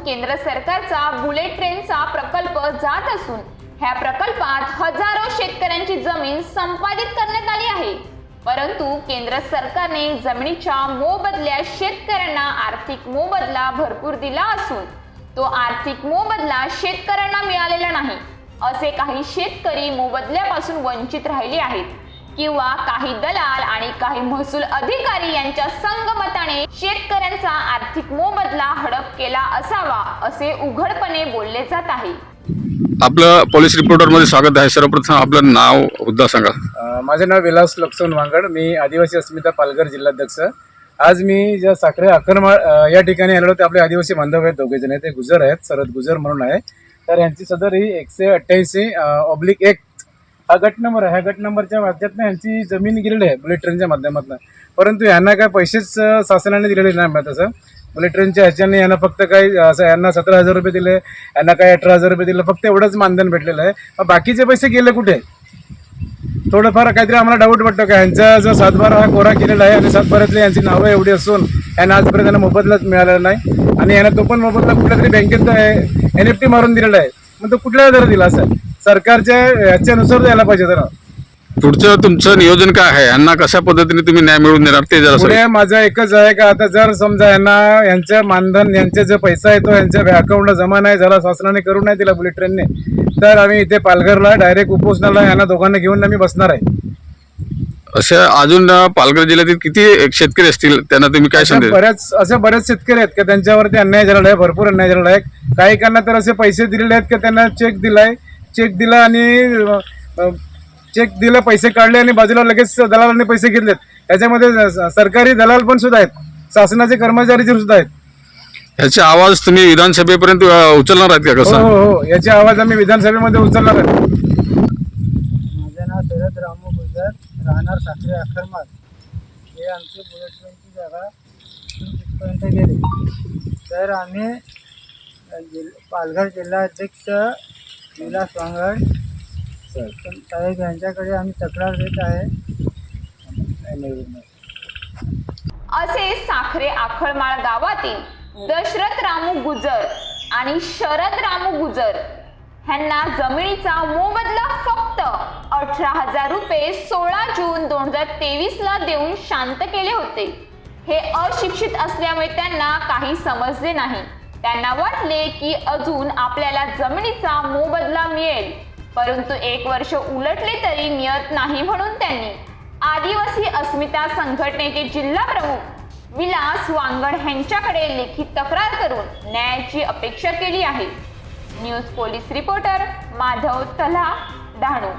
केंद्र सरकारचा बुलेट ट्रेनचा प्रकल्प जात असून ह्या प्रकल्पात हजारो शेतकऱ्यांची जमीन संपादित करण्यात आली आहे। परंतु केंद्र सरकारने जमिनीच्या मोबदल्यात शेतकऱ्यांना आर्थिक मोबदला भरपूर दिला असून तो आर्थिक मोबदला शेतकऱ्यांना मिळालेला नाही। असे काही शेतकरी मोबदल्यापासून वंचित राहिले आहेत किंवा काही दलाल आणि काही महसूल अधिकारी यांच्या संगमताने शेतकऱ्यांचा आर्थिक मोबदला हडप केला असावा असे उघडपणे बोलले जात आहे। आपलं पोलीस रिपोर्टर मध्ये स्वागत आहे। सर्वप्रथम आपलं नाव हुद्दा सांगा। माझे नाव विलास लक्ष्मण वांगड, मी आदिवासी अस्मिता पालघर जिल्हाध्यक्ष। आज मी ज्या साखरे आखरमाळ या ठिकाणी आलेलो ते आपले आदिवासी बांधव आहेत, दोघे जण ते गुजर आहेत, सरद गुजर म्हणून आहे। तर यांची सदर ही 188/1 हा गट नंबर आहे। ह्या गट नंबरच्या माध्यमातून यांची जमीन गेलेली आहे बुलेट ट्रेनच्या माध्यमातून, परंतु यांना काय पैसेच शासनाने दिलेले नाही। तसं बुलेट ट्रेनच्या ह्याच्याने यांना फक्त काही असं यांना 17,000 रुपये दिले, यांना काही 18,000 रुपये दिले, फक्त एवढंच मानधन भेटलेलं आहे। मग बाकीचे पैसे गेले कुठे? थोडंफार काहीतरी आम्हाला डाऊट वाटतो का यांचा जो 7/12 हा कोरा केलेला आहे आणि 7/12तले यांची नावं एवढी असून यांना आजपर्यंत त्यांना मोबदलाच मिळालेला नाही आणि यांना तो पण मोबदला कुठल्या तरी बँकेत NFT मारून दिलेला आहे। मग तो कुठल्या दर दिला असेल? सरकारच्या ह्याच्यानुसार द्यायला पाहिजे। तर पुढचं तुमचं नियोजन काय आहे? यांना कशा पद्धतीने तुम्ही न्याय मिळवून देणार ते जरा पुढे माझं एकच आहे का आता जर समजा यांच्या मानधन यांचे जो पैसा आहे तो यांच्या अकाउंटला जमा नाही झाला, शासनाने करून नाही दिला बुलेट ट्रेनने, तर आम्ही इथे पालघरला डायरेक्ट उपोषणाला यांना दोघांना घेऊन आम्ही बसणार आहे। अशा अजून पालघर जिल्ह्यातील किती शेतकरी असतील त्यांना तुम्ही काय संदेश? बरेच शेतकरी आहेत की त्यांच्यावरती अन्याय झालेला आहे, भरपूर अन्याय झालेला आहे। काही काहींना तर असे पैसे दिलेले आहेत की त्यांना चेक दिला आणि चेक दिला, पैसे काढले आणि बाजूला लगेच दलालांनी पैसे घेतलेत। याच्यामध्ये सरकारी दलाल पण सुद्धा आहेत, शासनाचे कर्मचारी सुद्धा आहेत। याचा आवाज तुम्ही विधानसभेपर्यंत उचलणार आहेत का? कसं? हो, याचा आवाज आम्ही विधानसभेमध्ये उचलणार आहे। माझे नाव सरद रामू गुजर, राहणार साखरे आखरमाळ। हे आमची बुलेट ट्रेनची जागा तिथपर्यंत गेली, तर आम्ही पालघर जिल्हाध्यक्ष विलास वांगड साहेब यांच्याकडे आम्ही तक्रार देत आहे। असे साखरे आखळमाळ गावातील दशरथ रामू गुजर आणि शरद रामू गुजर ह्यांना जमिनीचा मोबदला फक्त 18,000 रुपये 16 जून 2023ला देऊन शांत केले होते। हे अशिक्षित असल्यामुळे त्यांना काही समजले नाही। त्यांना वाटले की अजून आपल्याला जमिनीचा मोबदला मिळेल, परंतु 1 वर्ष उलटले तरी मिळत नाही, म्हणून त्यांनी आदिवासी अस्मिता संघटनेचे जिल्हा प्रमुख विलास वांगड यांच्याकडे लेखी तक्रार करून न्यायाची अपेक्षा केली आहे। न्यूज पोलीस रिपोर्टर माधव तला, डहाणू।